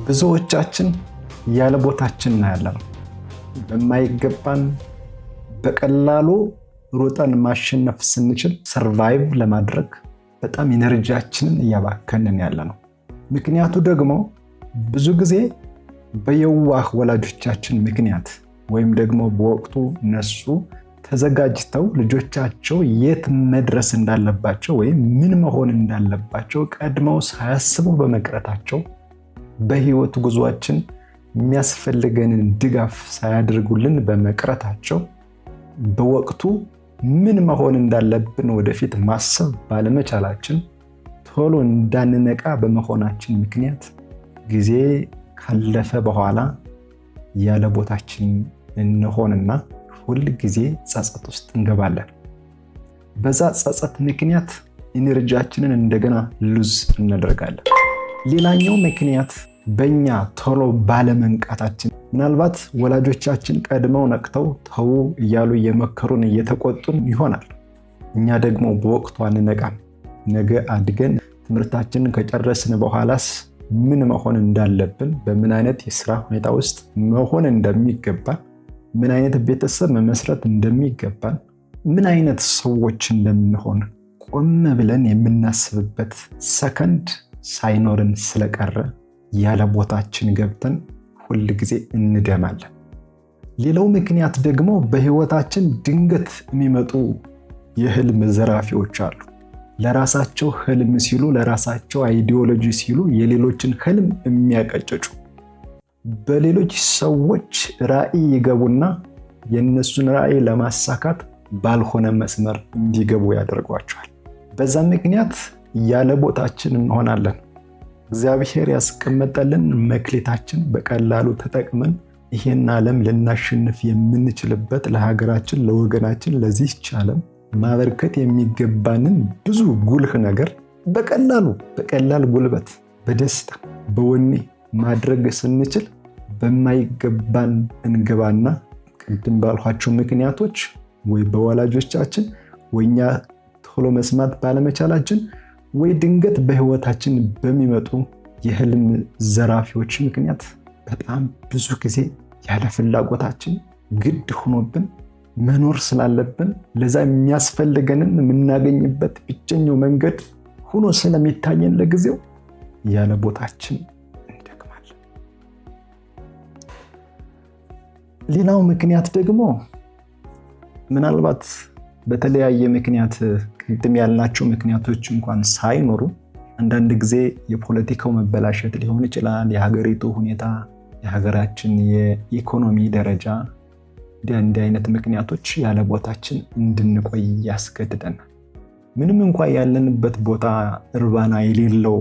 ብዙዎቻችን ያለ ቦታችን ያለነው በማይገባን በቀላሉ ሩጠን ማሸነፍ ስንችል ሰርቫይቭ ለማድረግ በጣም ኢነርጂያችንን እያባከንን ያለነው። ምክንያቱ ደግሞ ብዙ ጊዜ በየዋህ ወላጆቻችን ምክንያት ወይም ደግሞ በወቅቱ እነሱ ተዘጋጅተው ልጆቻቸው የት መድረስ እንዳለባቸው ወይም ምን መሆን እንዳለባቸው ቀድመው ሳያስቡ በመቅረታቸው በህይወት ጉዟችን የሚያስፈልገንን ድጋፍ ሳያደርጉልን በመቅረታቸው በወቅቱ ምን መሆን እንዳለብን ወደፊት ማሰብ ባለመቻላችን ቶሎ እንዳንነቃ በመሆናችን ምክንያት ጊዜ ካለፈ በኋላ ያለ ቦታችን እንሆንና ሁል ጊዜ ጸጸት ውስጥ እንገባለን። በዛ ጸጸት ምክንያት ኢነርጂያችንን እንደገና ሉዝ እናደርጋለን። ሌላኛው ምክንያት በእኛ ቶሎ ባለመንቃታችን፣ ምናልባት ወላጆቻችን ቀድመው ነቅተው ተው እያሉ እየመከሩን እየተቆጡን ይሆናል። እኛ ደግሞ በወቅቱ አንነቃም። ነገ አድገን ትምህርታችንን ከጨረስን በኋላስ ምን መሆን እንዳለብን፣ በምን አይነት የስራ ሁኔታ ውስጥ መሆን እንደሚገባን፣ ምን አይነት ቤተሰብ መመስረት እንደሚገባን፣ ምን አይነት ሰዎች እንደምንሆን ቆም ብለን የምናስብበት ሰከንድ ሳይኖርን ስለቀረ ያለ ቦታችን ገብተን ሁል ጊዜ እንደማለን። ሌላው ምክንያት ደግሞ በህይወታችን ድንገት የሚመጡ የህልም ዘራፊዎች አሉ። ለራሳቸው ህልም ሲሉ፣ ለራሳቸው አይዲዮሎጂ ሲሉ የሌሎችን ህልም የሚያቀጭጩ፣ በሌሎች ሰዎች ራዕይ ይገቡና የእነሱን ራዕይ ለማሳካት ባልሆነ መስመር እንዲገቡ ያደርጓቸዋል። በዛ ምክንያት ያለ ቦታችን እንሆናለን። እግዚአብሔር ያስቀመጠልን መክሊታችን በቀላሉ ተጠቅመን ይሄን ዓለም ልናሸንፍ የምንችልበት፣ ለሀገራችን፣ ለወገናችን፣ ለዚህች ዓለም ማበርከት የሚገባንን ብዙ ጉልህ ነገር በቀላል ጉልበት፣ በደስታ፣ በወኔ ማድረግ ስንችል በማይገባን እንገባና ቅድም ባልኋቸው ምክንያቶች ወይ በወላጆቻችን ወይ እኛ ቶሎ መስማት ባለመቻላችን ወይ ድንገት በህይወታችን በሚመጡ የህልም ዘራፊዎች ምክንያት በጣም ብዙ ጊዜ ያለ ፍላጎታችን ግድ ሆኖብን መኖር ስላለብን ለዛ የሚያስፈልገንን የምናገኝበት ብቸኛው መንገድ ሆኖ ስለሚታየን ለጊዜው ያለ ቦታችን እንደክማለን። ሌላው ምክንያት ደግሞ ምናልባት በተለያየ ምክንያት ቅድም ያልናቸው ምክንያቶች እንኳን ሳይኖሩ አንዳንድ ጊዜ የፖለቲካው መበላሸት ሊሆን ይችላል። የሀገሪቱ ሁኔታ፣ የሀገራችን የኢኮኖሚ ደረጃ፣ እንዲህ አይነት ምክንያቶች ያለ ቦታችን እንድንቆይ ያስገድደናል። ምንም እንኳን ያለንበት ቦታ እርባና የሌለው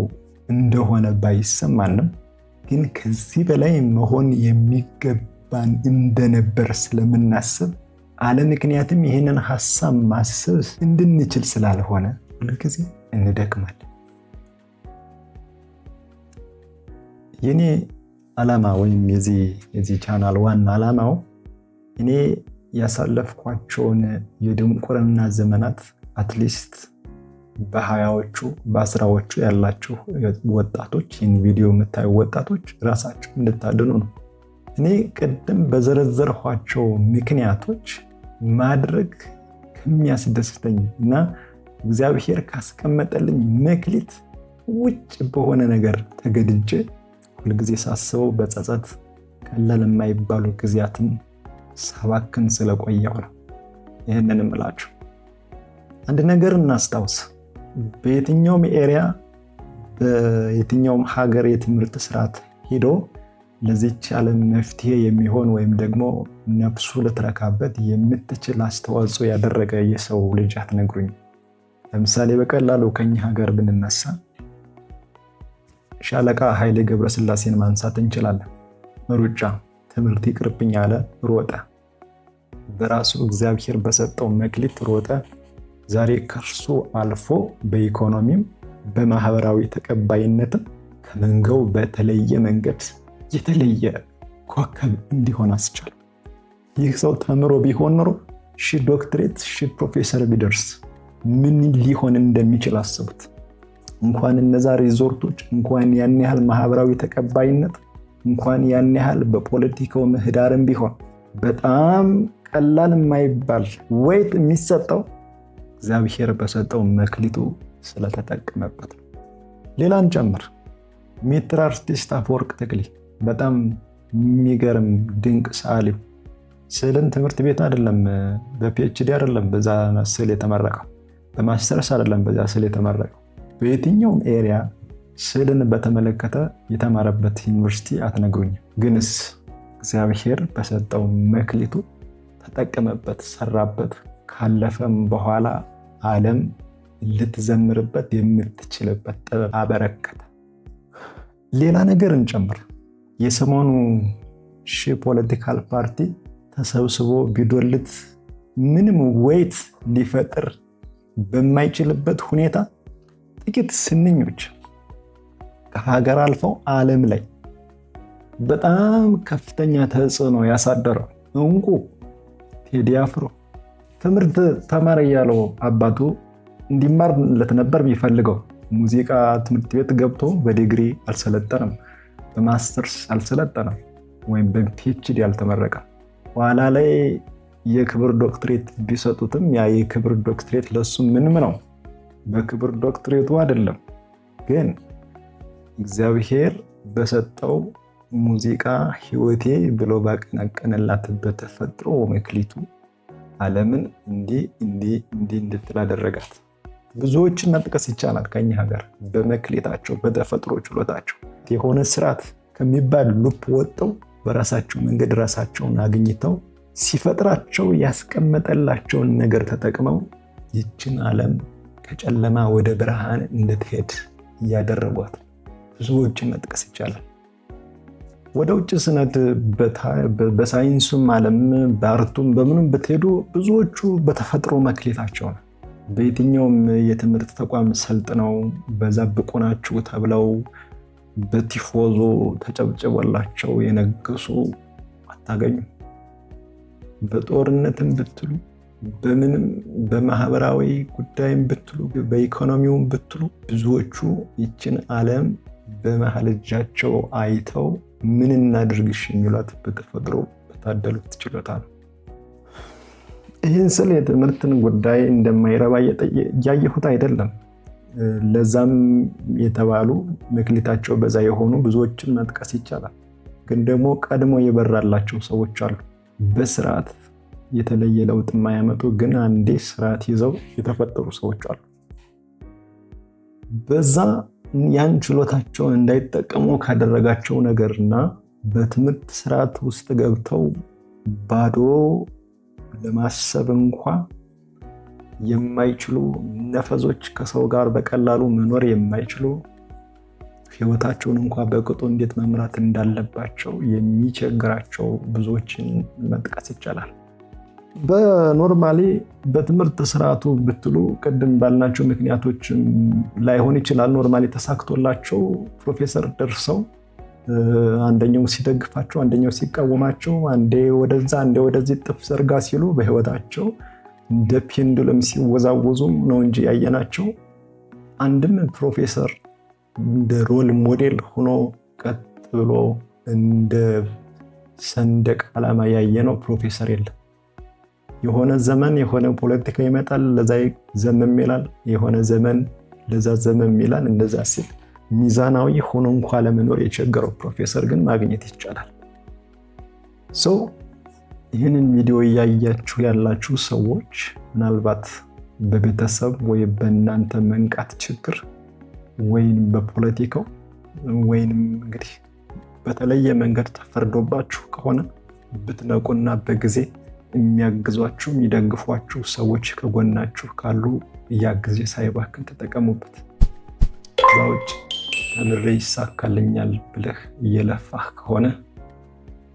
እንደሆነ ባይሰማንም ግን ከዚህ በላይ መሆን የሚገባን እንደነበር ስለምናስብ አለ ምክንያትም ይህንን ሐሳብ ማሰብ እንድንችል ስላልሆነ ሁልጊዜ እንደክማለን። የኔ ዓላማ ወይም የዚህ ቻናል ዋና ዓላማው እኔ ያሳለፍኳቸውን የድንቁርና ዘመናት አትሊስት በ20ዎቹ በ10ዎቹ ያላችሁ ወጣቶች፣ ይህን ቪዲዮ የምታዩ ወጣቶች ራሳችሁ እንድታድኑ ነው። እኔ ቅድም በዘረዘርኳቸው ምክንያቶች ማድረግ ከሚያስደስተኝ እና እግዚአብሔር ካስቀመጠልኝ መክሊት ውጭ በሆነ ነገር ተገድጄ ሁልጊዜ ሳስበው በጸጸት ቀላል የማይባሉ ጊዜያትን ሳባክን ስለቆየሁ ነው ይህንን እምላችሁ። አንድ ነገር እናስታውስ። በየትኛውም ኤሪያ በየትኛውም ሀገር የትምህርት ስርዓት ሄዶ ለዚች ዓለም መፍትሄ የሚሆን ወይም ደግሞ ነፍሱ ልትረካበት የምትችል አስተዋጽኦ ያደረገ የሰው ልጅ አትነግሩኝ። ለምሳሌ በቀላሉ ከኛ ሀገር ብንነሳ ሻለቃ ኃይሌ ገብረስላሴን ማንሳት እንችላለን። ሩጫ ትምህርት ይቅርብኝ አለ፣ ሮጠ። በራሱ እግዚአብሔር በሰጠው መክሊት ሮጠ። ዛሬ ከእርሱ አልፎ በኢኮኖሚም በማህበራዊ ተቀባይነትም ከመንጋው በተለየ መንገድ የተለየ ኮከብ እንዲሆን አስቻለ። ይህ ሰው ተምሮ ቢሆን ኖሮ ዶክትሬት ፕሮፌሰር ቢደርስ ምን ሊሆን እንደሚችል አስቡት። እንኳን እነዛ ሪዞርቶች እንኳን ያን ያህል ማህበራዊ ተቀባይነት እንኳን ያን ያህል በፖለቲካው ምህዳርም ቢሆን በጣም ቀላል የማይባል ወይት የሚሰጠው እግዚአብሔር በሰጠው መክሊቱ ስለተጠቀመበት ነው። ሌላን ጨምር። ሜትር አርቲስት አፈወርቅ ተክሌ በጣም የሚገርም ድንቅ ሰዓሊው ስዕልን ትምህርት ቤት አይደለም በፒኤችዲ አይደለም በዛ ስዕል የተመረቀው፣ በማስተርስ አይደለም በዛ ስዕል የተመረቀው። በየትኛውም ኤሪያ ስዕልን በተመለከተ የተማረበት ዩኒቨርሲቲ አትነግሩኝም። ግንስ እግዚአብሔር በሰጠው መክሊቱ ተጠቀመበት፣ ሰራበት። ካለፈም በኋላ ዓለም ልትዘምርበት የምትችልበት ጥበብ አበረከተ። ሌላ ነገር እንጨምር። የሰሞኑ ፖለቲካል ፓርቲ ተሰብስቦ ቢዶልት ምንም ወይት ሊፈጥር በማይችልበት ሁኔታ ጥቂት ስንኞች ከሀገር አልፈው ዓለም ላይ በጣም ከፍተኛ ተጽዕኖ ያሳደረው እንቁ ቴዲ አፍሮ ትምህርት ተማረ ያለው አባቱ እንዲማርለት ነበር የሚፈልገው። ሙዚቃ ትምህርት ቤት ገብቶ በዲግሪ አልሰለጠነም፣ በማስተርስ አልሰለጠነም፣ ወይም በፒኤችዲ አልተመረቀም። ኋላ ላይ የክብር ዶክትሬት ቢሰጡትም ያ የክብር ዶክትሬት ለሱ ምንም ነው፣ በክብር ዶክትሬቱ አይደለም። ግን እግዚአብሔር በሰጠው ሙዚቃ ህይወቴ ብሎ ባቀነቀነላት በተፈጥሮ መክሊቱ ዓለምን እንዲህ እንድትል አደረጋት። ብዙዎችን መጥቀስ ይቻላል ከኛ ሀገር በመክሊታቸው በተፈጥሮ ችሎታቸው የሆነ ስርዓት ከሚባል ሉፕ ወጥተው በራሳቸው መንገድ ራሳቸውን አግኝተው ሲፈጥራቸው ያስቀመጠላቸውን ነገር ተጠቅመው ይችን ዓለም ከጨለማ ወደ ብርሃን እንድትሄድ እያደረጓት ብዙዎችን መጥቀስ ይቻላል። ወደ ውጭ ስነት በሳይንሱም ዓለም በአርቱም በምንም ብትሄዱ ብዙዎቹ በተፈጥሮ መክሊታቸው ነው። በየትኛውም የትምህርት ተቋም ሰልጥነው በዛ ብቁ ናችሁ ተብለው በቲፎዞ ተጨብጭቦላቸው የነገሱ አታገኙም። በጦርነትም ብትሉ በምንም በማህበራዊ ጉዳይም ብትሉ በኢኮኖሚውም ብትሉ ብዙዎቹ ይችን ዓለም በመሃል እጃቸው አይተው ምን እናድርግሽ የሚሏት በተፈጥሮ በታደሉት ችሎታ ነው። ይህን ስል የትምህርትን ጉዳይ እንደማይረባ እያየሁት አይደለም። ለዛም የተባሉ መክሊታቸው በዛ የሆኑ ብዙዎችን መጥቀስ ይቻላል። ግን ደግሞ ቀድሞ የበራላቸው ሰዎች አሉ። በስርዓት የተለየ ለውጥ የማያመጡ ግን አንዴ ስርዓት ይዘው የተፈጠሩ ሰዎች አሉ። በዛ ያን ችሎታቸውን እንዳይጠቀሙ ካደረጋቸው ነገርና በትምህርት ስርዓት ውስጥ ገብተው ባዶ ለማሰብ እንኳ የማይችሉ ነፈዞች፣ ከሰው ጋር በቀላሉ መኖር የማይችሉ ህይወታቸውን እንኳ በቅጡ እንዴት መምራት እንዳለባቸው የሚቸግራቸው ብዙዎችን መጥቀስ ይቻላል። በኖርማሊ በትምህርት ስርዓቱ ብትሉ ቅድም ባልናቸው ምክንያቶች ላይሆን ይችላል። ኖርማሊ ተሳክቶላቸው ፕሮፌሰር ደርሰው አንደኛው ሲደግፋቸው አንደኛው ሲቃወማቸው፣ አንዴ ወደዛ አንዴ ወደዚህ ጥፍ ዘርጋ ሲሉ በህይወታቸው እንደ ፔንዱለም ሲወዛወዙ ነው እንጂ ያየናቸው አንድም ፕሮፌሰር እንደ ሮል ሞዴል ሆኖ ቀጥ ብሎ እንደ ሰንደቅ ዓላማ ያየነው ፕሮፌሰር የለም። የሆነ ዘመን የሆነ ፖለቲካ ይመጣል፣ ለዛ ዘመም ይላል፣ የሆነ ዘመን ለዛ ዘመም ይላል። እንደዛ ሲል ሚዛናዊ ሆኖ እንኳ ለመኖር የቸገረው ፕሮፌሰር ግን ማግኘት ይቻላል። ይህንን ቪዲዮ እያያችሁ ያላችሁ ሰዎች ምናልባት በቤተሰብ ወይ በእናንተ መንቃት ችግር ወይም በፖለቲካው ወይም እንግዲህ በተለየ መንገድ ተፈርዶባችሁ ከሆነ ብትነቁና በጊዜ የሚያግዟችሁ የሚደግፏችሁ ሰዎች ከጎናችሁ ካሉ ያ ጊዜ ሳይባክን ተጠቀሙበት። ከውጭ ተምሬ ይሳካልኛል ብለህ እየለፋህ ከሆነ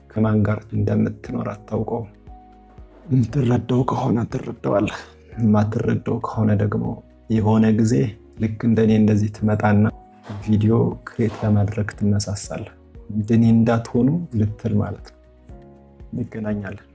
ከማን ጋር እንደምትኖር አታውቀው። የምትረዳው ከሆነ ትረዳዋለህ፣ የማትረዳው ከሆነ ደግሞ የሆነ ጊዜ ልክ እንደኔ እንደዚህ ትመጣና ቪዲዮ ክሬት ለማድረግ ትነሳሳለህ። እንደኔ እንዳትሆኑ ልትል ማለት ነው። እንገናኛለን።